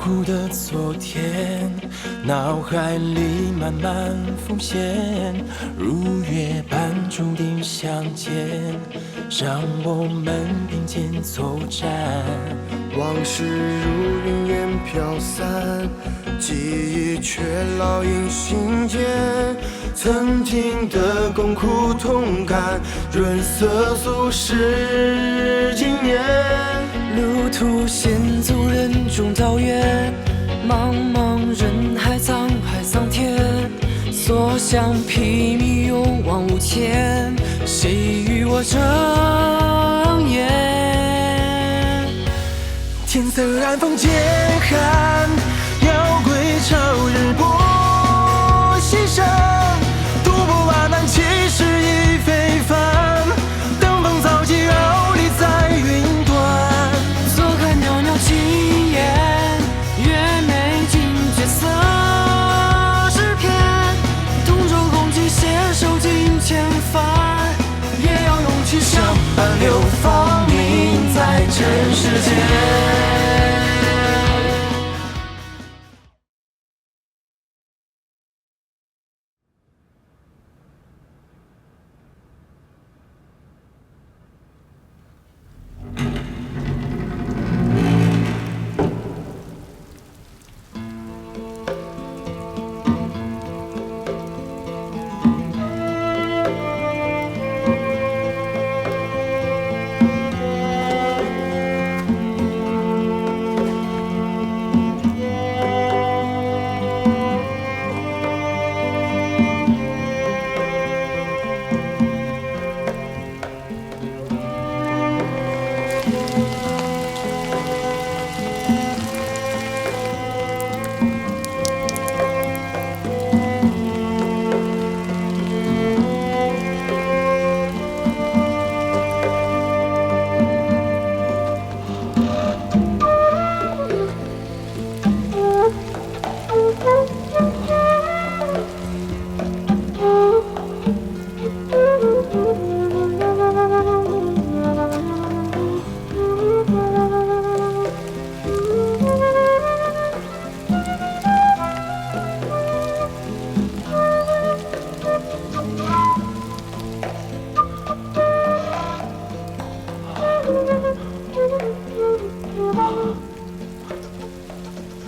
苦的昨天，脑海里慢慢浮现，如约般注定相见，让我们并肩作战。往事如云烟飘散，记忆却烙印心间。曾经的共苦同甘，润色俗世经年。路途险阻人中桃源，茫茫人海沧海桑田，所向披靡勇往无前，谁与我争妍？天色暗风渐寒，鸟归巢日不西升，独步瓦难气势已非凡，登峰造极傲立在云端。坐看袅袅青烟，越美尽绝色诗篇，同舟共济携手尽千帆，也要勇气相伴流芳名在尘世间。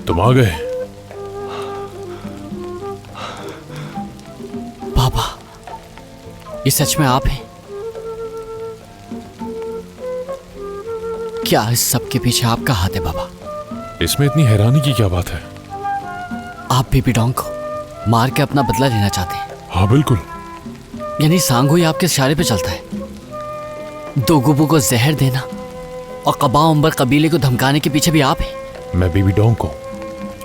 तुम आ गए। पापा, ये सच में आप हैं? क्या इस सब के पीछे आपका हाथ है बाबा? इसमें इतनी हैरानी की क्या बात है? आप बेबी डॉन को मार के अपना बदला लेना चाहते हैं? हाँ बिल्कुल। यानी सांगोई आपके इशारे पे चलता है? दो गुबू को जहर देना और कबा उम्बर कबीले को धमकाने के पीछे भी आप हैं? मैं बेबी डॉन को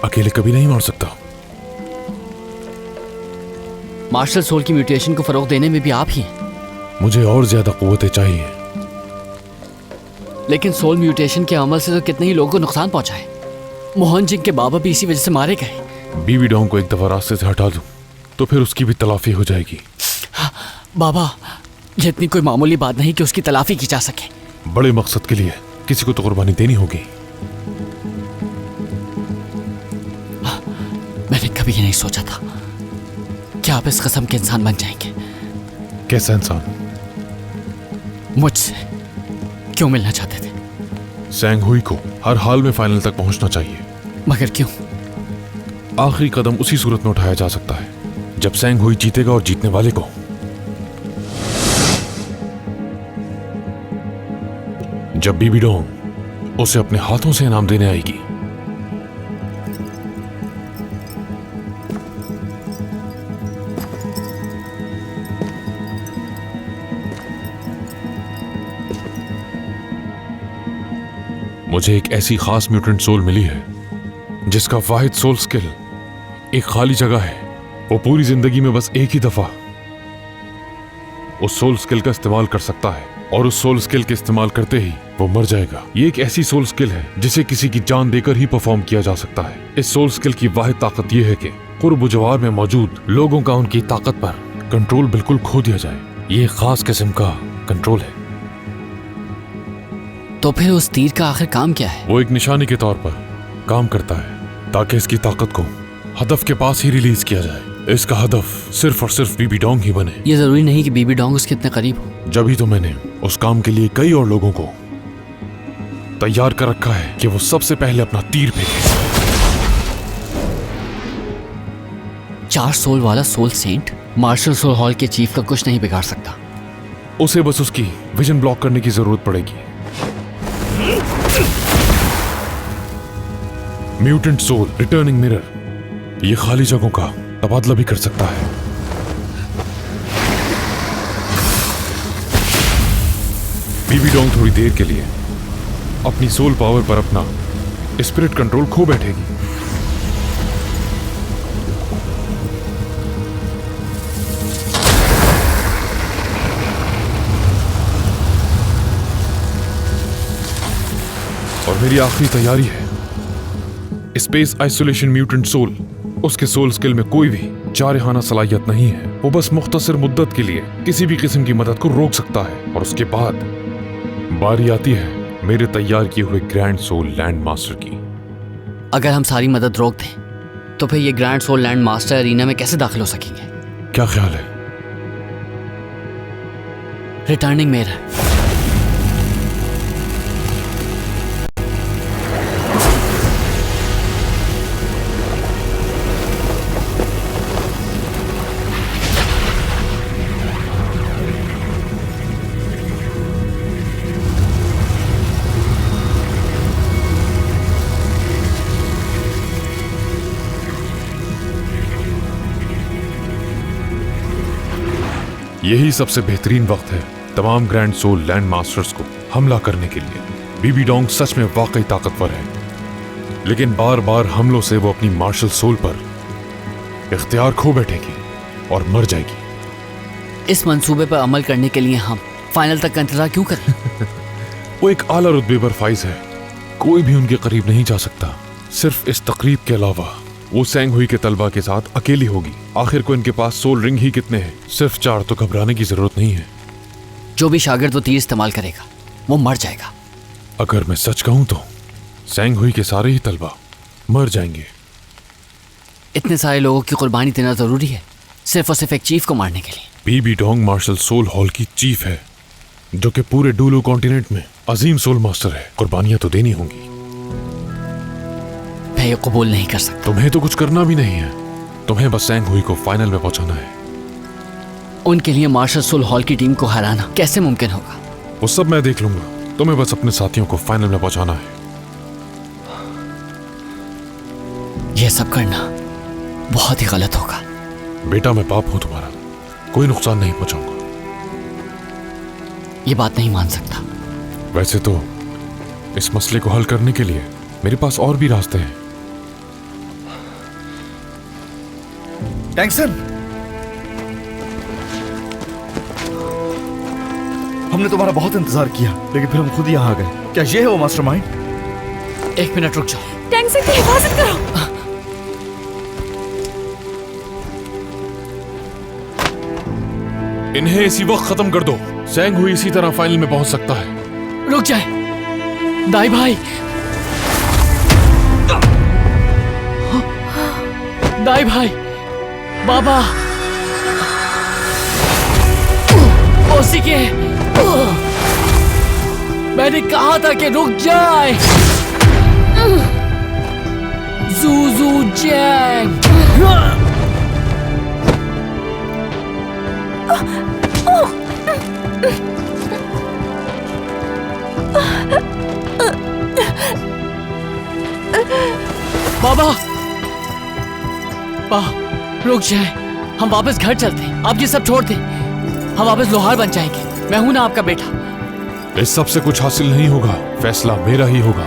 अकेले कभी नहीं मार सकता। मार्शल सोल की म्यूटेशन को फरोग देने में भी आप ही हैं। मुझे और ज्यादा कुव्वतें चाहिए। लेकिन सोल म्यूटेशन के अमल से तो कितने ही लोगों को नुकसान पहुंचा है। मोहन जिंग के बाबा भी इसी वजह से मारे गए। बेबी डॉन को एक दफा रास्ते से हटा दूं तो फिर उसकी भी तलाफी हो जाएगी। बाबा, ये इतनी कोई मामूली बात नहीं कि उसकी तलाफी की जा सके। बड़े मकसद के लिए किसी को तो कुर्बानी देनी होगी। मैंने कभी ये नहीं सोचा था कि आप इस किस्म के इंसान बन जाएंगे। कैसा इंसान? मुझसे क्यों मिलना चाहते थे? सैंगहुई को हर हाल में फाइनल तक पहुंचना चाहिए। मगर क्यों? आखिरी कदम उसी सूरत में उठाया जा सकता है जब सैंगहुई जीतेगा और जीतने वाले को जब बेबी डॉन उसे अपने हाथों से इनाम देने आएगी। मुझे एक ऐसी खास म्यूटेंट सोल मिली है जिसका वाहिद सोल स्किल एक खाली जगह है। वो पूरी जिंदगी में बस एक ही दफा उस सोल स्किल का इस्तेमाल कर सकता है और उस सोल स्किल के इस्तेमाल करते ही वो मर जाएगा। ये एक ऐसी सोल स्किल है जिसे किसी की जान देकर ही परफॉर्म किया जा सकता है। इस सोल स्किल की वाहिद ताकत यह है कि कुर्ब जवार में मौजूद लोगों का उनकी ताकत पर कंट्रोल बिल्कुल खो दिया जाए। ये एक खास किस्म का कंट्रोल है। तो फिर उस तीर का आखिर काम क्या है? वो एक निशानी के तौर पर काम करता है। ताकि इसकी ताकत को हदफ के पास ही रिलीज किया जाए। इसका हदफ सिर्फ और सिर्फ बीबी डोंग ही बने। ये जरूरी नहीं कि बीबी डोंग उसके इतने करीब हो। जब ही तो मैंने उस काम के लिए कई और लोगों को तैयार कर रखा है कि वो सबसे पहले अपना तीर फेंके। 4 सोल वाला soul saint martial soul hall के चीफ का कुछ नहीं बिगाड़ सकता। उसे बस उसकी विजन ब्लॉक करने की जरूरत पड़ेगी। म्यूटेंट सोल रिटर्निंग मिरर ये खाली जगहों का तबादला भी कर सकता है। बीबी डोंग थोड़ी देर के लिए अपनी सोल पावर पर अपना स्पिरिट कंट्रोल खो बैठेगी। और मेरी आखिरी तैयारी है स्पेस आइसोलेशन म्यूटेंट सोल। उसके सोल स्किल में कोई भी जारहाना सलाहियत नहीं है। वो बस मुख्तसर मुद्दत के लिए किसी भी किस्म की मदद को रोक सकता है और उसके बाद बारी आती है मेरे तैयार किए हुए ग्रैंड सोल लैंड मास्टर की। अगर हम सारी मदद रोक दें तो फिर ये grand soul land master arena में कैसे दाखिल हो सकेंगे? क्या ख्याल है? Returning mirror. यही सबसे बेहतरीन वक्त है तमाम ग्रैंड सोल लैंड मास्टर्स को हमला करने के लिए। बीबी डोंग सच में वाकई ताकतवर है, लेकिन बार बार हमलों से वो अपनी मार्शल सोल पर इख्तियार खो बैठेगी और मर जाएगी। इस मंसूबे पर अमल करने के लिए हम फाइनल तक का इंतजार क्यों करें? वो एक आला रुतबे पर फाइज है, कोई भी उनके करीब नहीं जा सकता। सिर्फ इस तकरीब के अलावा वो सैंग हुई के तलबा के साथ अकेली होगी। आखिर को इनके पास सोल रिंग ही कितने हैं? सिर्फ 4, तो घबराने की जरूरत नहीं है। जो भी शागिर्द वो तीर इस्तेमाल करेगा वो मर जाएगा। अगर मैं सच कहूं तो सैंग हुई के सारे ही तलबा मर जाएंगे। इतने सारे लोगों की कुर्बानी देना जरूरी है सिर्फ और सिर्फ एक चीफ को मारने के लिए? Bibi Dong martial soul hall की चीफ है, जो कि पूरे डूलू कॉन्टिनेंट में अजीम सोल मास्टर है। कुर्बानियां तो देनी होंगी। मैं ये कबूल नहीं कर सकता। तुम्हें तो कुछ करना भी नहीं है, तुम्हें बस सैंग हुई को फाइनल में पहुंचाना है। उनके लिए मार्शल सोल हॉल की टीम को हराना कैसे मुमकिन होगा? वो सब मैं देख लूंगा, तुम्हें बस अपने साथियों को फाइनल में पहुंचाना है। यह सब करना बहुत ही गलत होगा। बेटा मैं बाप हूं तुम्हारा, कोई नुकसान नहीं पहुंचाऊंगा। ये बात नहीं मान सकता। वैसे तो इस मसले को हल करने के लिए मेरे पास और भी रास्ते हैं। टैंक्सन, हमने तुम्हारा बहुत इंतजार किया, लेकिन फिर हम खुद यहाँ आ गए। क्या ये है वो मास्टरमाइंड? 1 मिनट रुक जाओ। टैंक्सन की हिफाजत करो। इन्हें इसी वक्त खत्म कर दो। सैंग हुई इसी तरह फाइनल में पहुंच सकता है। रुक जाए दाई भाई। दाई भाई, बाबा, ओसी के, मैंने कहा था कि रुक जाए। जूजू जैंग। बाबा, रुक जाए, हम वापस घर चलते हैं। आप ये सब छोड़ दें, हम वापस लोहार बन जाएंगे। मैं हूं ना आपका बेटा। इस सब से कुछ हासिल नहीं होगा, फैसला मेरा ही होगा।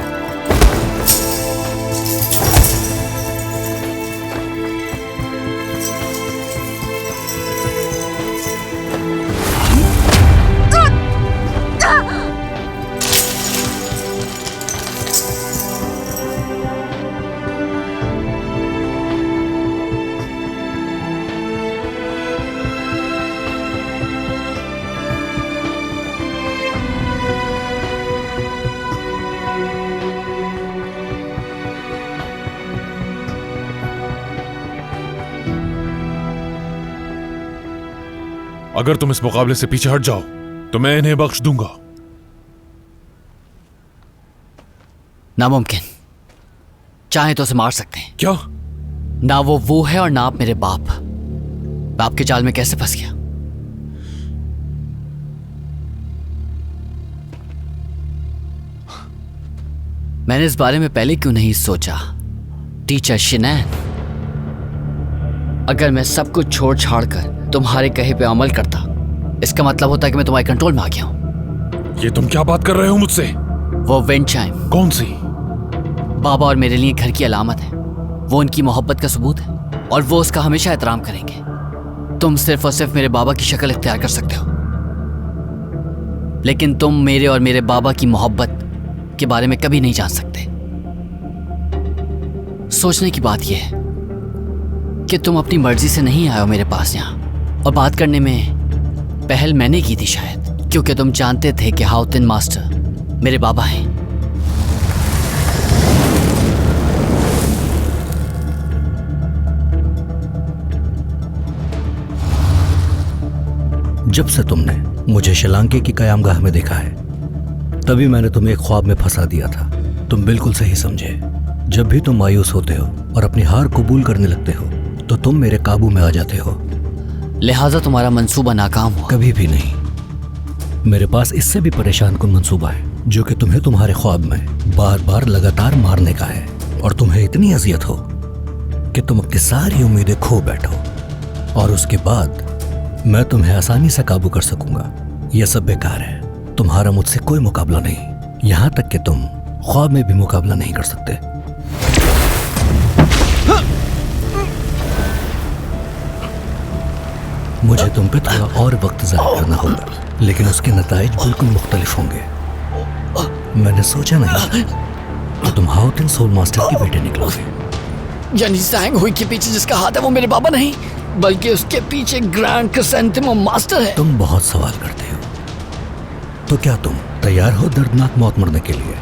अगर तुम इस मुकाबले से पीछे हट जाओ तो मैं इन्हें बख्श दूंगा। नामुमकिन। चाहे तो उसे मार सकते हैं। क्या? ना वो है और ना आप मेरे बाप। मैं आपके जाल में कैसे फंस गया? मैंने इस बारे में पहले क्यों नहीं सोचा? टीचर शिनैन, अगर मैं सब कुछ छोड़ छाड़ कर तुम्हारे कहे पे अमल करता, इसका मतलब होता कि मैं तुम्हारे कंट्रोल में आ गया हूं। ये तुम क्या बात कर रहे हो मुझसे? वो विंड चाइम कौन सी? बाबा और मेरे लिए घर की अलामत है। वो उनकी मोहब्बत का सबूत है और वो उसका हमेशा एहतराम करेंगे। तुम सिर्फ और सिर्फ मेरे बाबा की शक्ल इख्तियार कर सकते हो, लेकिन तुम मेरे और मेरे बाबा की मोहब्बत के बारे में कभी नहीं जान सकते। सोचने की बात यह है कि तुम अपनी मर्जी से नहीं आए हो मेरे पास यहां, और बात करने में पहल मैंने की थी शायद, क्योंकि तुम जानते थे कि हाउतिन मास्टर मेरे बाबा हैं। जब से तुमने मुझे श्रीलंका की कयामगाह में देखा है, तभी मैंने तुम्हें एक ख्वाब में फंसा दिया था। तुम बिल्कुल सही समझे। जब भी तुम मायूस होते हो और अपनी हार कबूल करने लगते हो तो तुम मेरे काबू में आ जाते हो। लिहाजा तुम्हारा मंसूबा नाकाम हुआ। कभी भी नहीं। मेरे पास इससे भी परेशान कुन मंसूबा है, जो कि तुम्हें तुम्हारे ख्वाब में बार बार लगातार मारने का है, और तुम्हें इतनी अजियत हो कि तुम अपनी सारी उम्मीदें खो बैठो, और उसके बाद मैं तुम्हें आसानी से काबू कर सकूंगा। यह सब बेकार है। तुम्हारा मुझसे कोई मुकाबला नहीं, यहां तक कि तुम ख्वाब में भी मुकाबला नहीं कर सकते। मुझे तुम पे थोड़ा और वक्त ज़ाया करना होगा, लेकिन उसके नताइज बिल्कुल मुख्तलिफ होंगे। मैंने सोचा नहीं कि तुम हाउतिन सोल मास्टर के बेटे निकलोगे। यानी सैंग हुई के पीछे जिसका हाथ है वो मेरे बाबा नहीं, बल्कि उसके पीछे ग्रैंड क्रिसेंटिमम मास्टर है। तुम बहुत सवाल करते हो, तो क्या तुम तैयार हो दर्दनाक मौत मरने के लिए?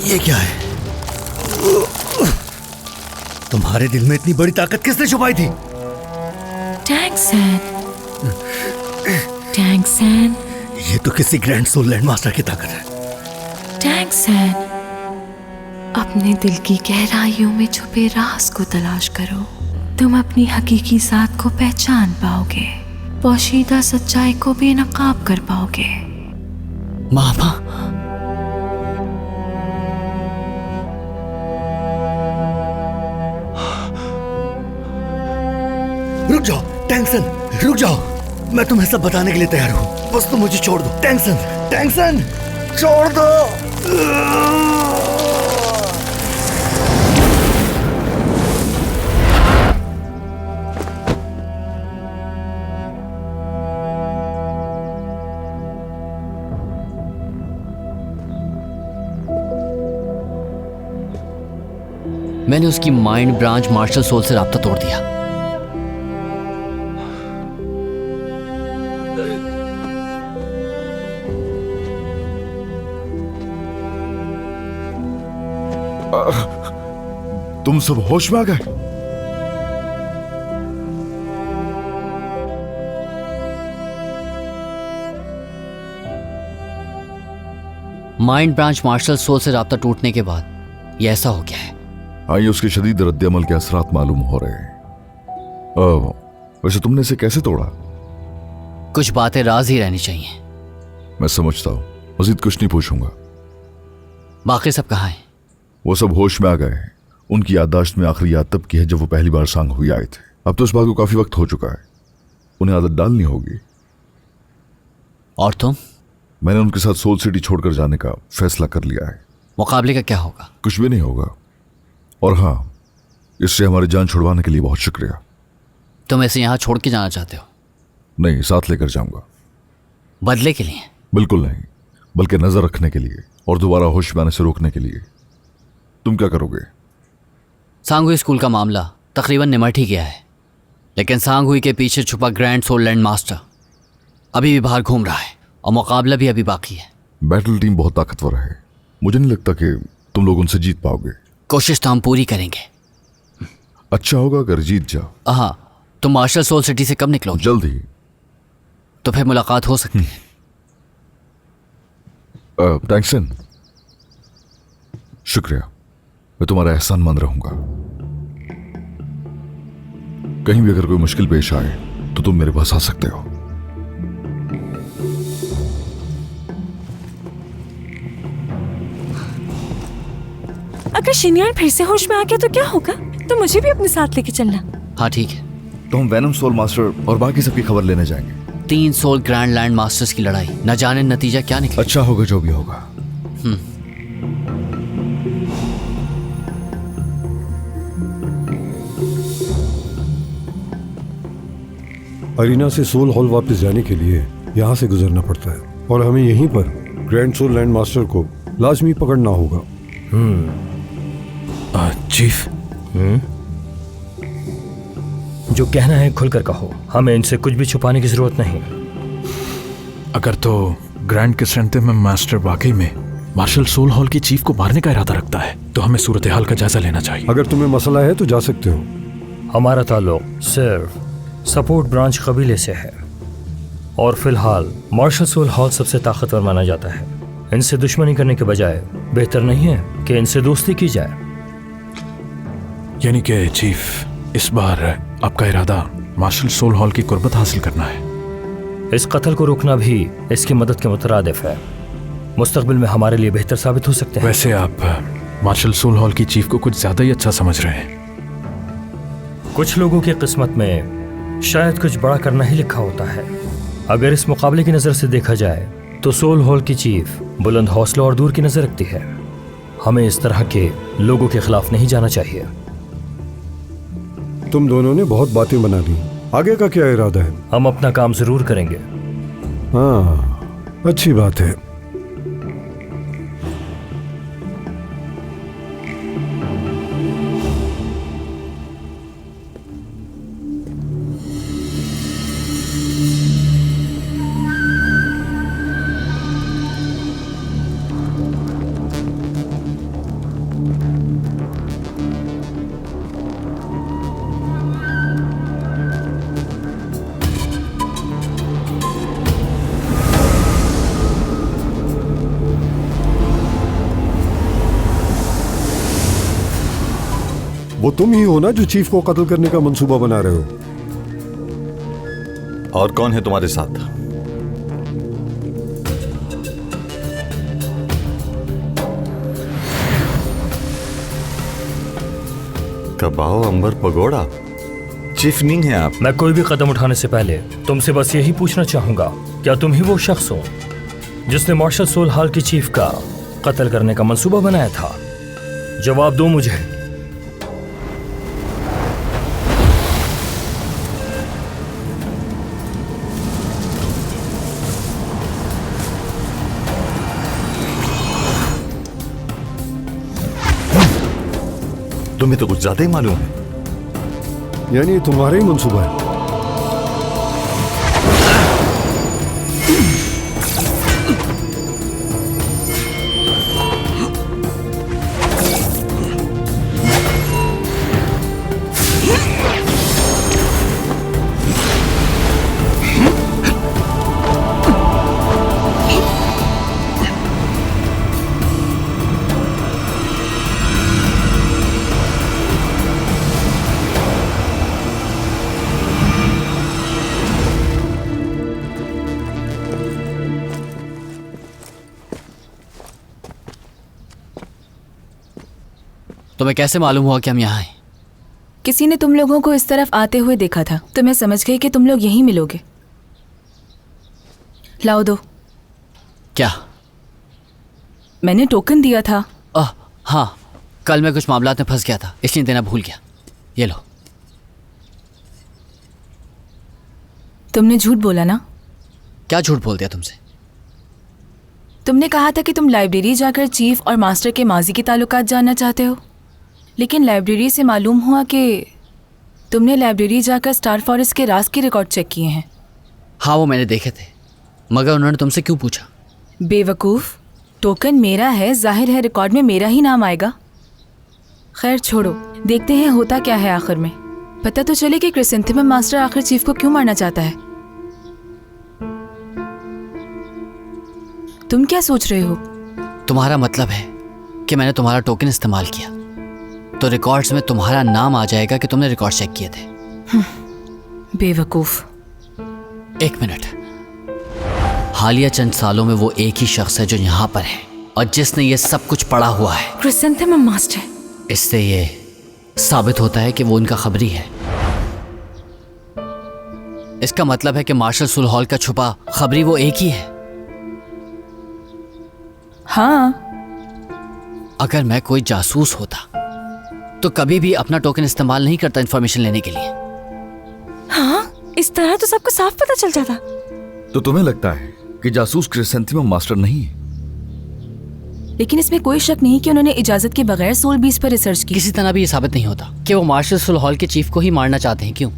ये क्या है? तुम्हारे दिल में इतनी बड़ी ताकत किसने छुपाई थी? टैंग सैन, ये तो किसी ग्रैंड सोल लैंड मास्टर की ताकत है। टैंग सैन, अपने दिल की गहराइयों में छुपे राज को तलाश करो। तुम अपनी हकीकी जात को पहचान पाओगे, पोशीदा सच्चाई को बेनकाब कर पाओगे। मामा, रुक जाओ टैंगसन, रुक जाओ। मैं तुम्हें सब बताने के लिए तैयार हूँ, बस तुम मुझे छोड़ दो। टैंगसन, टैंगसन, छोड़ दो। मैंने उसकी माइंड ब्रांच मार्शल सोल से राब्ता तोड़ दिया। तुम सब होश में आ गए? माइंड ब्रांच मार्शल सोल से राब्ता टूटने के बाद ये ऐसा हो गया है। आइए, उसके शदीद रद्द-ए-अमल के असरात मालूम हो रहे हैं। वैसे तुमने इसे कैसे तोड़ा? कुछ बातें राज ही रहनी चाहिए। मैं समझता हूं, मजीद कुछ नहीं पूछूंगा। बाकी सब कहाँ हैं? वो सब होश में आ गए हैं। उनकी याददाश्त में आखिरी याद तब की है जब वो पहली बार सांग हुई आए थे। अब तो इस बात को काफी वक्त हो चुका है, उन्हें आदत डालनी होगी। और तुम? मैंने उनके साथ सोल सिटी छोड़कर जाने का फैसला कर लिया है। मुकाबले का क्या होगा? कुछ भी नहीं होगा। और हाँ, इससे हमारी जान छुड़वाने के लिए बहुत शुक्रिया। तुम ऐसे यहां छोड़ के जाना चाहते हो? नहीं, साथ लेकर जाऊंगा। बदले के लिए? बिल्कुल नहीं, बल्कि नजर रखने के लिए और दोबारा होश में आने से रोकने के लिए। तुम क्या करोगे? सांगुई स्कूल का मामला तकरीबन निमट ही गया है, लेकिन सांगहुई के पीछे छुपा ग्रैंड सोल लैंड मास्टर अभी भी बाहर घूम रहा है और मुकाबला भी अभी बाकी है। बैटल टीम बहुत ताकतवर है, मुझे नहीं लगता कि तुम लोग उनसे जीत पाओगे। कोशिश तो हम पूरी करेंगे। अच्छा होगा अगर जीत जाओ। हाँ, तुम मार्शल सोल सिटी से कब निकलोगे? जल्द ही। तो फिर मुलाकात हो सकती है। टैंक्सन, शुक्रिया, मैं तुम्हारा एहसानमंद रहूंगा। कहीं भी अगर कोई मुश्किल पेश आए तो तुम मेरे पास आ सकते हो। अगर शिनयान फिर से होश में आ गया तो क्या होगा? तो मुझे भी अपने साथ लेके चलना। हाँ ठीक है। तो हम वैनम सोल मास्टर और बाकी सबकी खबर लेने जाएंगे। 3 सोल ग्रैंड लैंड मास्टर्स की लड़ाई, न जाने नतीजा क्या निकले। अच्छा होगा जो भी होगा। अरीना से सोल हॉल वापस जाने के लिए यहाँ से गुजरना पड़ता है और हमें यहीं पर ग्रैंड सोल लैंड मास्टर को लाजमी पकड़ना होगा। चीफ, जो कहना है खुलकर कहो, हमें इनसे कुछ भी छुपाने की जरूरत नहीं। अगर तो ग्रैंड क्रिसेंटे में मास्टर वाकई में मार्शल सोल हॉल की चीफ को मारने का इरादा रखता है तो हमें सूरत हाल का जायजा लेना चाहिए। अगर तुम्हें मसला है तो जा सकते हो। हमारा ताल्लुक सिर्फ सपोर्ट ब्रांच कबीले से है और फिलहाल मार्शल सोल हॉल सबसे ताकतवर माना जाता है। इनसे दुश्मनी करने के बजाय बेहतर नहीं है कि इनसे दोस्ती की जाए। यानी कि चीफ, इस बार आपका इरादा मार्शल सोल हॉल की कुर्बत हासिल करना है। इस कत्ल को रोकना भी इसकी मदद के मुतरादिफ है। मुस्तकबिल में हमारे लिए बेहतर साबित हो सकते हैं। वैसे आप मार्शल सोल हॉल की चीफ को कुछ ज्यादा ही अच्छा समझ रहे हैं। कुछ लोगों की किस्मत में शायद कुछ बड़ा करना ही लिखा होता है। अगर इस मुकाबले की नज़र से देखा जाए तो सोल हॉल की चीफ बुलंद हौसला और दूर की नज़र रखती है। हमें इस तरह के लोगों के खिलाफ नहीं जाना चाहिए। तुम दोनों ने बहुत बातें बना ली, आगे का क्या इरादा है? हम अपना काम जरूर करेंगे। हाँ, अच्छी बात है। वो तुम ही हो ना जो चीफ को कत्ल करने का मंसूबा बना रहे हो? और कौन है तुम्हारे साथ? कबाओ अंबर पगोड़ा, चीफ नहीं है आप? मैं कोई भी कदम उठाने से पहले तुमसे बस यही पूछना चाहूंगा, क्या तुम ही वो शख्स हो जिसने मार्शल सोल हॉल की चीफ का कत्ल करने का मंसूबा बनाया था? जवाब दो मुझे। तुम्हें तो कुछ ज्यादा ही मालूम है। यानी तुम्हारा ही मंसूबा है? तुम्हें कैसे मालूम हुआ कि हम यहाँ हैं? किसी ने तुम लोगों को इस तरफ आते हुए देखा था, तो मैं समझ गई कि तुम लोग यहीं मिलोगे। लाओ दो। क्या? मैंने टोकन दिया था। हाँ, कल मैं कुछ मामलात में फंस गया था, इसलिए देना भूल गया। ये लो। तुमने झूठ बोला ना? क्या झूठ बोल दिया तुमसे? तुमने कहा था कि तुम लाइब्रेरी जाकर चीफ और मास्टर के माजी के ताल्लुकात जानना चाहते हो, लेकिन लाइब्रेरी से मालूम हुआ कि तुमने लाइब्रेरी जाकर स्टार फॉरेस्ट के राज के रिकॉर्ड चेक किए हैं? हाँ, वो मैंने देखे थे, मगर उन्होंने तुमसे क्यों पूछा? बेवकूफ़, टोकन मेरा है, जाहिर है रिकॉर्ड में मेरा ही नाम आएगा। खैर छोड़ो, देखते हैं होता क्या है आखिर में। पता तो चले कि क्रिसेंथेमम मास्टर आखिर चीफ को क्यों मारना चाहता है। तुम क्या सोच रहे हो? तुम्हारा मतलब है कि मैंने तुम्हारा टोकन इस्तेमाल किया तो रिकॉर्ड्स में तुम्हारा नाम आ जाएगा कि तुमने रिकॉर्ड चेक किए थे। बेवकूफ़। एक मिनट, हालिया चंद सालों में वो एक ही शख्स है जो यहाँ पर है और जिसने ये सब कुछ पढ़ा हुआ है। Chrysanthemum master. इससे ये साबित होता है कि वो उनका खबरी है। इसका मतलब है कि मार्शल सुल हॉल का छुपा खबरी वो एक ही है। हाँ। अगर मैं कोई जासूस होता तो कभी भी अपना टोकन इस्तेमाल नहीं करता इंफॉर्मेशन लेने के लिए। हाँ, इस तरह तो सबको साफ पता चल जाता। तो तुम्हें लगता है कि जासूस क्रिसेंथेमम मास्टर नहीं है? लेकिन इसमें कोई शक नहीं कि उन्होंने इजाजत के बगैर सोल बीस पर रिसर्च की। किसी तरह भी ये साबित नहीं होता कि वो मार्शल सुल हॉल के चीफ को ही मारना चाहते हैं। क्यों?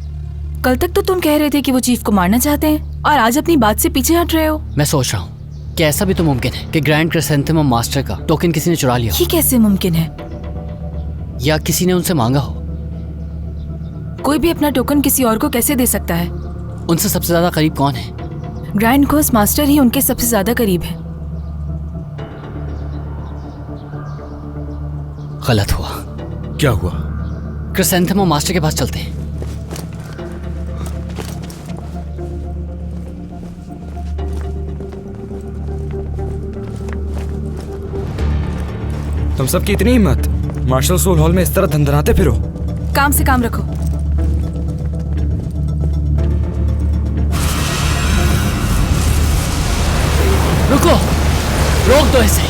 कल तक तो तुम कह रहे थे कि वो चीफ को मारना चाहते हैं और आज अपनी बात से पीछे हट रहे हो। मैं सोच रहा हूँ कि ऐसा भी तो मुमकिन है कि ग्रैंड क्रिसेंथेमम मास्टर का टोकन किसी ने चुरा लिया हो। ये कैसे मुमकिन है? या किसी ने उनसे मांगा हो। कोई भी अपना टोकन किसी और को कैसे दे सकता है? उनसे सबसे ज्यादा करीब कौन है? ग्रैंड घोस्ट मास्टर ही उनके सबसे ज्यादा करीब है। गलत हुआ। क्या हुआ? क्रिसेंथेमम मास्टर के पास चलते हैं। तुम सबकी इतनी हिम्मत, मार्शल सोल हॉल में इस तरह धंधनाते फिरो। काम से काम रखो। रुको, रोक दो इसे।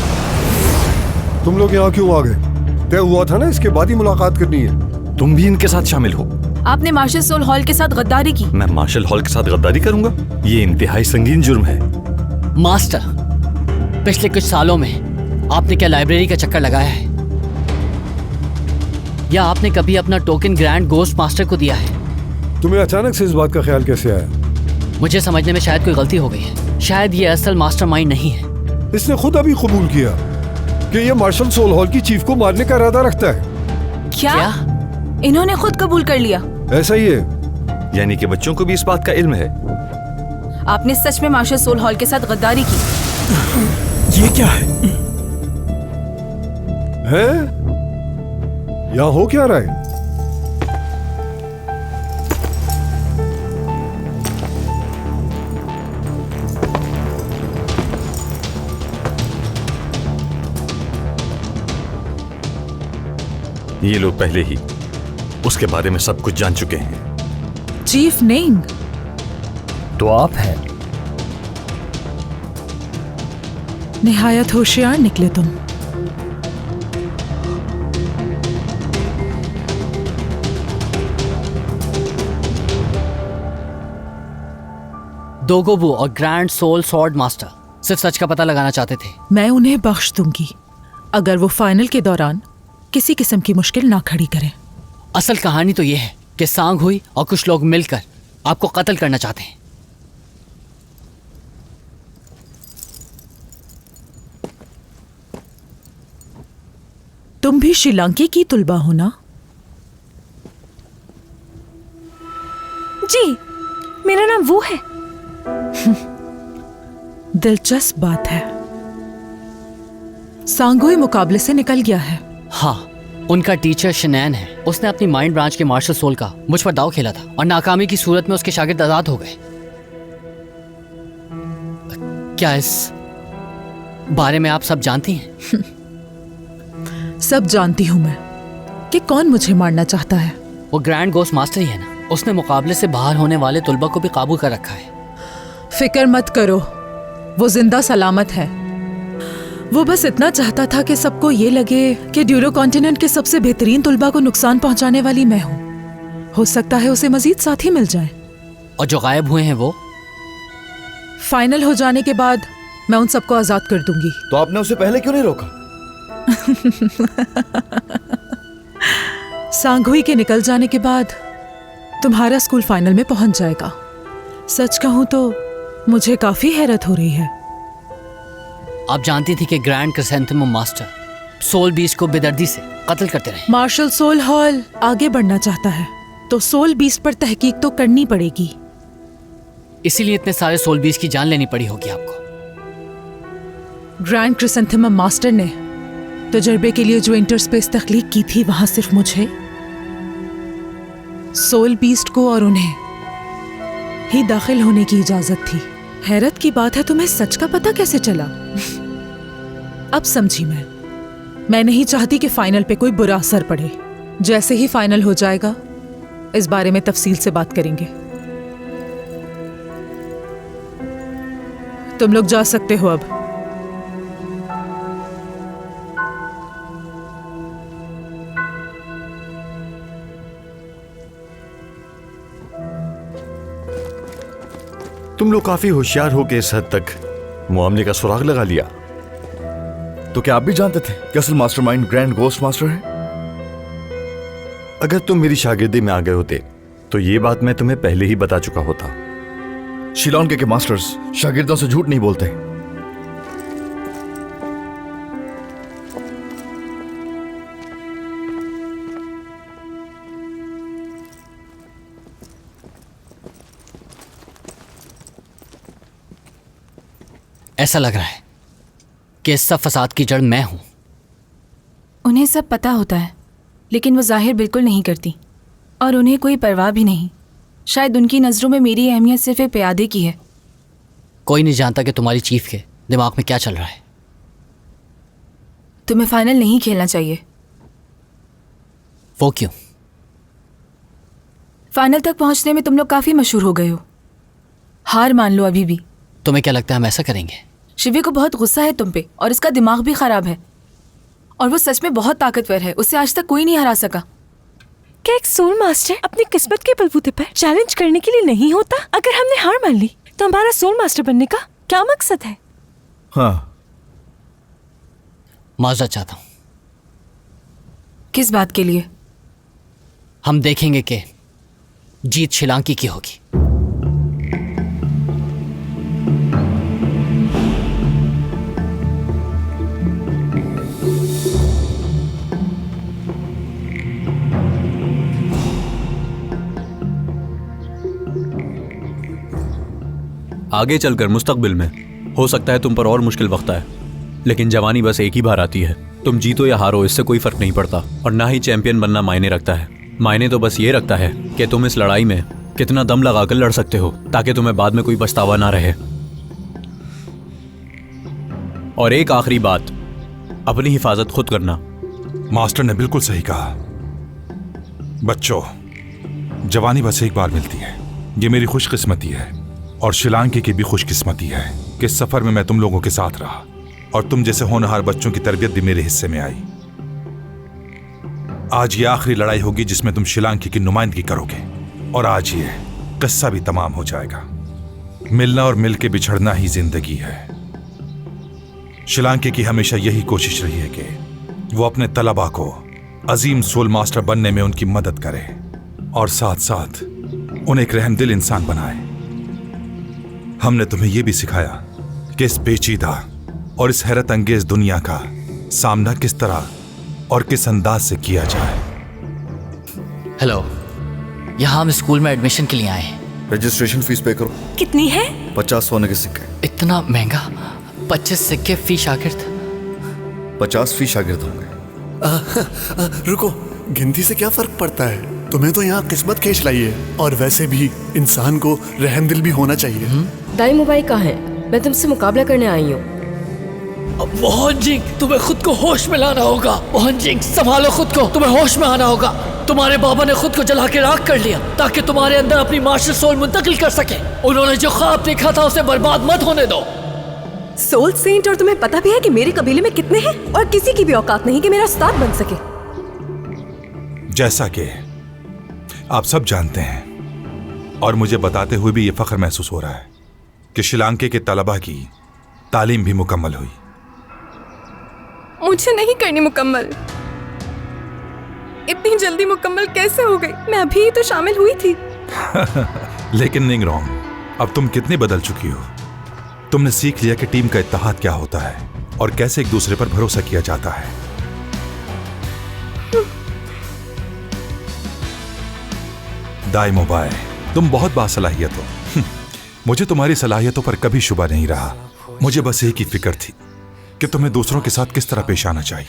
तुम लोग यहाँ क्यों आ गए? तय हुआ था ना इसके बाद ही मुलाकात करनी है। तुम भी इनके साथ शामिल हो? आपने मार्शल सोल हॉल के साथ गद्दारी की। मैं मार्शल हॉल के साथ गद्दारी करूंगा? ये इंतहाई संगीन जुर्म है। मास्टर, पिछले कुछ सालों में आपने क्या लाइब्रेरी का चक्कर लगाया है? या आपने कभी अपना टोकन ग्रैंड घोस्ट मास्टर को दिया है? तुम्हें अचानक से इस बात का ख्याल कैसे आया? मुझे समझने में शायद कोई गलती हो गई है। शायद ये असल मास्टरमाइंड नहीं है। इसने खुद अभी कबूल किया कि ये मार्शल सोल हॉल की चीफ को मारने का इरादा रखता है। क्या? इन्होंने खुद कबूल कर लिया? ऐसा ही है। यानी कि बच्चों को भी इस बात का इल्म है। आपने सच में मार्शल सोल हॉल के साथ गद्दारी की। ये क्या है? यहाँ हो क्या रहा है? ये लोग पहले ही उसके बारे में सब कुछ जान चुके हैं। चीफ नेंग तो आप हैं। निहायत होशियार निकले तुम। दोगोबू और ग्रैंड सोल सॉर्ड मास्टर सिर्फ सच का पता लगाना चाहते थे। मैं उन्हें बख्श दूंगी अगर वो फाइनल के दौरान किसी किस्म की मुश्किल ना खड़ी करें। असल कहानी तो ये है कि सांग हुई और कुछ लोग मिलकर आपको कत्ल करना चाहते हैं। तुम भी श्रीलंकी की तुलबा हो ना? जी, मेरा नाम वो है। दिलचस्प बात है। सांगोई मुकाबले से निकल गया है। हाँ, उनका टीचर शनैन है। उसने अपनी माइंड ब्रांच के मार्शल सोल का मुझ पर दाव खेला था और नाकामी की सूरत में उसके शागिर्द आजाद हो गए। क्या इस बारे में आप सब जानती हैं? सब जानती हूं मैं कि कौन मुझे मारना चाहता है। वो ग्रैंड घोस्ट मास्टर ही है ना। उसने मुकाबले से बाहर होने वाले तुलबा को भी काबू कर रखा है। फिक्र मत करो, वो जिंदा सलामत है। वो बस इतना चाहता था कि सबको ये लगे कि ड्यूरो कॉन्टिनेंट के सबसे बेहतरीन तुलबा को नुकसान पहुंचाने वाली मैं हूं। हो सकता है उसे मजीद साथी मिल जाए। और जो गायब हुए हैं वो? फाइनल हो जाने के बाद मैं उन सबको आजाद कर दूंगी। तो आपने उसे पहले क्यों नहीं रोका? सांघुई के निकल जाने के बाद तुम्हारा स्कूल फाइनल में पहुंच जाएगा। सच कहूं तो मुझे काफी हैरत हो रही है। आप जानती थी कि grand chrysanthemum master soul beast को बेदर्दी से कत्ल करते रहे। मार्शल सोल हॉल आगे बढ़ना चाहता है तो सोल बीस्ट पर तहकीक तो करनी पड़ेगी। इसीलिए इतने सारे सोल बीस्ट की जान लेनी पड़ी होगी आपको। ग्रैंड क्रिसेंथेमम मास्टर ने तजर्बे के लिए जो इंटरस्पेस तख्लीक की थी, वहां सिर्फ मुझे, सोल बीस्ट को और उन्हें ही दाखिल होने की इजाजत थी। हैरत की बात है, तुम्हें सच का पता कैसे चला? अब समझी मैं नहीं चाहती कि फाइनल पे कोई बुरा असर पड़े। जैसे ही फाइनल हो जाएगा इस बारे में तफसील से बात करेंगे। तुम लोग जा सकते हो अब। तुम लोग काफी होशियार हो के इस हद तक मामले का सुराग लगा लिया। तो क्या आप भी जानते थे कि असल मास्टरमाइंड ग्रैंड गोस्ट मास्टर है? अगर तुम मेरी शागिर्दी में आ गए होते तो ये बात मैं तुम्हें पहले ही बता चुका होता। शिलॉन के मास्टर्स शागिर्दों से झूठ नहीं बोलते। ऐसा लग रहा है कि इस सब फसाद की जड़ मैं हूं। उन्हें सब पता होता है, लेकिन वो जाहिर बिल्कुल नहीं करती और उन्हें कोई परवाह भी नहीं। शायद उनकी नज़रों में मेरी अहमियत सिर्फ एक प्यादे की है। कोई नहीं जानता कि तुम्हारी चीफ के दिमाग में क्या चल रहा है। तुम्हें फाइनल नहीं खेलना चाहिए। वो क्यों? फाइनल तक पहुंचने में तुम लोग काफी मशहूर हो गए हो। हार मान लो अभी भी। तुम्हें क्या लगता है हम ऐसा करेंगे? शिवी को बहुत गुस्सा है तुम पे और इसका दिमाग भी खराब है और वो सच में बहुत ताकतवर है। उसे आज तक कोई नहीं हरा सका। क्या एक सोल मास्टर अपनी किस्मत के बलबूते पर चैलेंज करने के लिए नहीं होता? अगर हमने हार मान ली तो हमारा सोल मास्टर बनने का क्या मकसद है? हाँ, माजरा चाहता हूं। किस बात के लिए? हम देखेंगे कि जीत शिलांकी की होगी। आगे चलकर मुस्तकबिल में हो सकता है तुम पर और मुश्किल वक्त आए, लेकिन जवानी बस एक ही बार आती है। तुम जीतो या हारो इससे कोई फर्क नहीं पड़ता और ना ही चैंपियन बनना मायने रखता है। मायने तो बस ये रखता है कि तुम इस लड़ाई में कितना दम लगाकर लड़ सकते हो ताकि तुम्हें बाद में कोई पछतावा ना रहे। और एक आखिरी बात, अपनी हिफाजत खुद करना। मास्टर ने बिल्कुल सही कहा। बच्चों, जवानी बस एक बार मिलती है। ये मेरी खुशकिस्मती है और शिलांकी की भी खुशकिस्मती है कि इस सफर में मैं तुम लोगों के साथ रहा और तुम जैसे होनहार बच्चों की तरबियत भी मेरे हिस्से में आई। आज ये आखिरी लड़ाई होगी जिसमें तुम शिलांकी की नुमाइंदगी करोगे और आज ये किस्सा भी तमाम हो जाएगा। मिलना और मिल के बिछड़ना ही जिंदगी है। शिलांकी की हमेशा यही कोशिश रही है कि वो अपने तलबा को अजीम सोल मास्टर बनने में उनकी मदद करे और साथ साथ उन्हें एक रहमदिल इंसान बनाए। हमने तुम्हें यह भी सिखाया कि इस पेचीदा और इस हैरत अंगेज दुनिया का सामना किस तरह और किस अंदाज से किया जाए। हेलो, यहाँ हम स्कूल में एडमिशन के लिए आए हैं। रजिस्ट्रेशन फीस पे करो। कितनी है? 50 सोने के सिक्के। इतना महंगा? 25 सिक्के फी शागिर्द? 50 फी शागिर्द होंगे। रुको, गिनती से क्या फर्क पड़ता है? तुम्हें तो यहाँ किस्मत खेच लाई है और वैसे भी इंसान को रहमदिल भी होना चाहिए। दाई मोबाइल कहाँ है? मैं तुमसे मुकाबला करने आई हूँ। मोहन जी, तुम्हें खुद को होश में लाना होगा। मोहन जी, संभालो खुद को, तुम्हें होश में आना होगा। तुम्हारे बाबा ने खुद को जला के राख कर लिया ताकि तुम्हारे अंदर अपनी मास्टर सोल मुंतकिल कर सके। उन्होंने जो ख्वाब देखा था उसे बर्बाद मत होने दो। सोल सेंट, और तुम्हें पता भी है कि मेरे कबीले में कितने हैं और किसी की भी औकात नहीं कि मेरा उस्ताद बन सके। जैसा कि आप सब जानते हैं और मुझे बताते हुए भी ये फख्र महसूस हो रहा है कि शिलांकी के तलबा की तालीम भी मुकम्मल हुई। मुझे नहीं करनी मुकम्मल। इतनी जल्दी मुकम्मल कैसे हो गई? मैं अभी तो शामिल हुई थी। लेकिन निंग रॉन्ग, अब तुम कितनी बदल चुकी हो। तुमने सीख लिया कि टीम का इत्तेहाद क्या होता है और कैसे एक दूसरे पर भरोसा किया जाता है। दाई मोबाइल, तुम बहुत बासलाहियत हो। मुझे तुम्हारी सलाहियतों पर कभी शुबा नहीं रहा। मुझे बस एक ही फिक्र थी कि तुम्हें दूसरों के साथ किस तरह पेश आना चाहिए।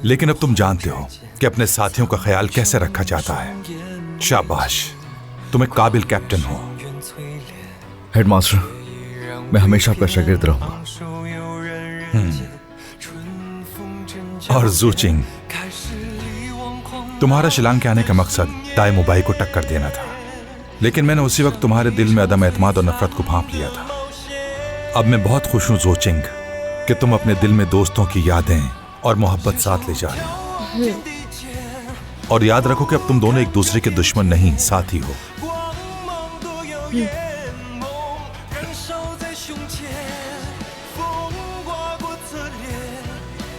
लेकिन अब तुम जानते हो कि अपने साथियों का ख्याल कैसे रखा जाता है। शाबाश, तुम एक काबिल कैप्टन हो। हेडमास्टर, मैं हमेशा आपका शागिर्द रहूंगा। और जूचिंग, तुम्हारा शिलांग के आने का मकसद दाई मोबाइल को टक्कर देना था, लेकिन मैंने उसी वक्त तुम्हारे दिल में अदम एतमाद और नफरत को भांप लिया था। अब मैं बहुत खुश हूं जोचिंग कि तुम अपने दिल में दोस्तों की यादें और मोहब्बत साथ ले जा रहे हो। और याद रखो कि अब तुम दोनों एक दूसरे के दुश्मन नहीं, साथी हो।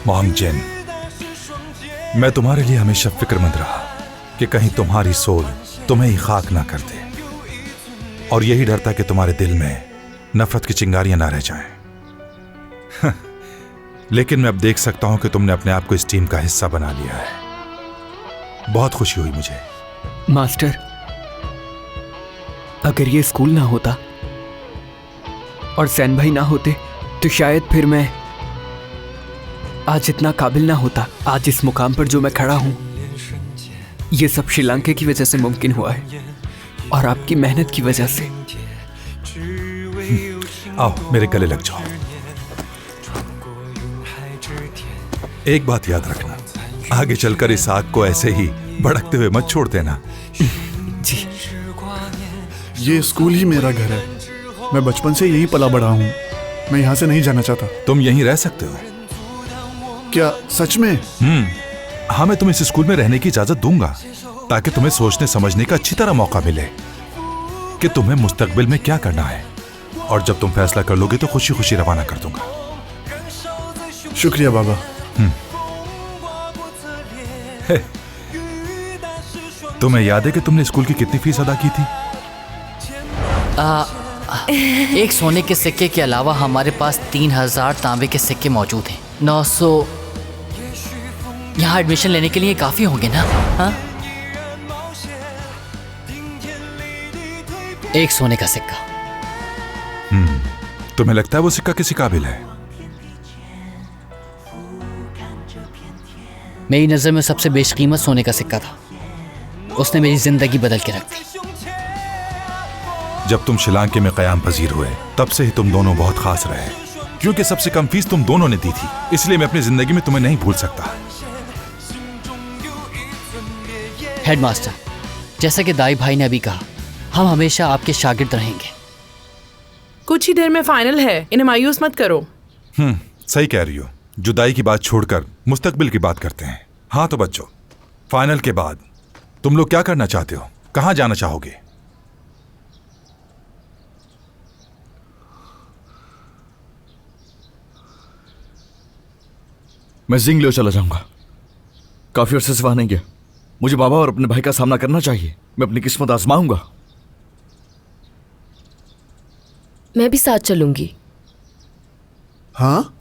मोहम्मद, मैं तुम्हारे लिए हमेशा फिक्रमंद रहा कि कहीं तुम्हारी सोल तुम्हें ही खाक ना कर दे, और यही डर था कि तुम्हारे दिल में नफरत की चिंगारियां ना रह जाएं। लेकिन मैं अब देख सकता हूं कि तुमने अपने आप को इस टीम का हिस्सा बना लिया है। बहुत खुशी हुई मुझे। मास्टर, अगर ये स्कूल ना होता और सैन भाई ना होते तो शायद फिर मैं आज इतना काबिल ना होता। आज इस मुकाम पर जो मैं खड़ा हूं, ये सब श्रीलंका की वजह से मुमकिन हुआ है और आपकी मेहनत की वजह से। आओ मेरे गले लग जाओ। एक बात याद रखना, आगे चलकर इस आग को ऐसे ही भड़कते हुए मत छोड़ देना। जी। ये स्कूल ही मेरा घर है। मैं बचपन से यही पला बड़ा हूँ। मैं यहाँ से नहीं जाना चाहता। तुम यहीं रह सकते हो? क्या सच में? हाँ, मैं तुम्हें इस स्कूल में रहने की इजाजत दूंगा ताकि तुम्हें सोचने समझने का अच्छी तरह मौका मिले कि तुम्हें मुस्तकबिल में क्या करना है। और जब तुम फैसला कर लोगे तो खुशी खुशी रवाना कर दूंगा। शुक्रिया बाबा। तुम्हें याद है कि तुमने स्कूल की कितनी फीस अदा की थी? एक सोने के सिक्के के अलावा हमारे पास 3000 तांबे के सिक्के मौजूद हैं। 900 यहाँ एडमिशन लेने के लिए काफी होंगे ना? हाँ, एक सोने का सिक्का। तुम्हें लगता है वो सिक्का किसी काबिल है? मेरी नजर में सबसे बेशकीमत सोने का सिक्का था। उसने मेरी जिंदगी बदल के रख दी। जब तुम श्रीलंका में क़याम पजीर हुए तब से ही तुम दोनों बहुत खास रहे, क्योंकि सबसे कम फीस तुम दोनों ने दी थी। इसलिए मैं अपनी जिंदगी में तुम्हें नहीं भूल सकता। हेडमास्टर, जैसा कि दाई भाई ने अभी कहा, हम हमेशा आपके शागिर्द रहेंगे। कुछ ही देर में फाइनल है, इन्हें मायूस मत करो। सही कह रही हो। जुदाई की बात छोड़कर मुस्तकबिल की बात करते हैं। हाँ तो बच्चों, फाइनल के बाद तुम लोग क्या करना चाहते हो? कहाँ जाना चाहोगे? मैं जिंगलियो चला जाऊंगा। काफी अरसे से वहां नहीं गया। मुझे बाबा और अपने भाई का सामना करना चाहिए। मैं अपनी किस्मत आजमाऊंगा। मैं भी साथ चलूंगी। हाँ?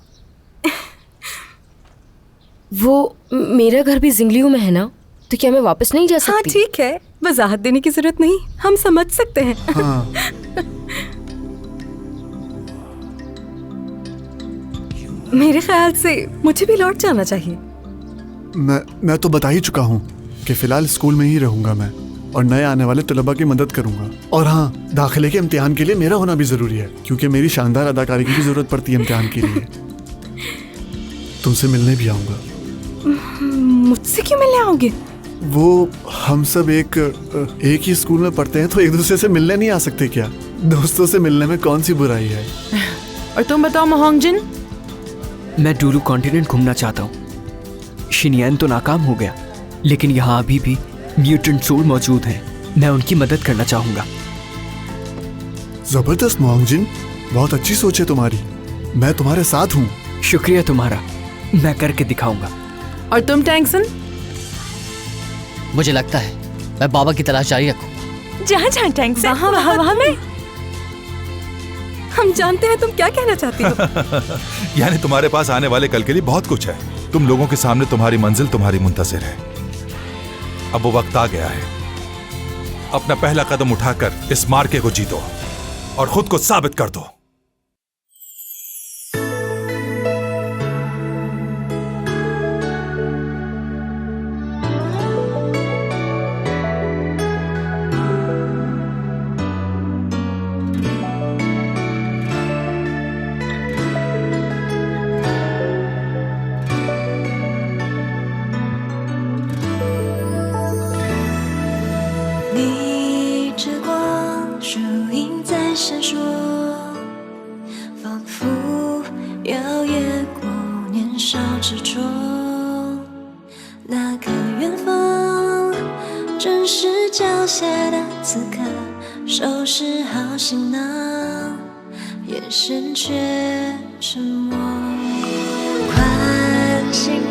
वो मेरा घर भी जिंगलियो में है ना, तो क्या मैं वापस नहीं जा सकती? हाँ ठीक है, वजाहत देने की जरूरत नहीं, हम समझ सकते हैं। हाँ। मेरे ख्याल से मुझे भी लौट जाना चाहिए। मैं तो बता ही चुका हूँ कि फिलहाल स्कूल में ही रहूंगा मैं, और नए आने वाले तलबा की मदद करूंगा। और हाँ, दाखिले के इम्तिहान के लिए मेरा होना भी जरूरी है, क्योंकि मेरी शानदार अदाकारी की भी जरूरत पड़ती है इम्तिहान के लिए। तुमसे मिलने भी आऊंगा। मुझसे क्यों मिलने आओगे? वो हम सब एक ही स्कूल में पढ़ते हैं, तो एक दूसरे से मिलने नहीं आ सकते क्या? दोस्तों से मिलने में कौन सी बुराई है? और तुम बताओ मोहम्मद? मैं डूलू कॉन्टिनेंट घूमना चाहता हूँ। शिनियन तो नाकाम हो गया, लेकिन यहाँ अभी भी म्यूटेंट सोल मौजूद हैं। मैं उनकी मदद करना चाहूंगा। जबरदस्त मोहम्मद, बहुत अच्छी सोच है तुम्हारी। मैं तुम्हारे साथ हूँ। शुक्रिया तुम्हारा, मैं करके दिखाऊंगा। और तुम टैंक्सन? मुझे लगता है मैं बाबा की तलाश जारी रखूं। जहाँ जहाँ टैंक्स है वहाँ में हम जानते हैं तुम क्या कहना चाहती हो। यानी तुम्हारे पास आने वाले कल के लिए बहुत कुछ है। तुम लोगों के सामने तुम्हारी मंजिल तुम्हारी मुंतजिर है। अब वो वक्त आ गया है, अपना पहला कदम उठाकर इस मार्के को जीतो और खुद को साबित कर दो।收拾好行囊，眼神却沉默。唤醒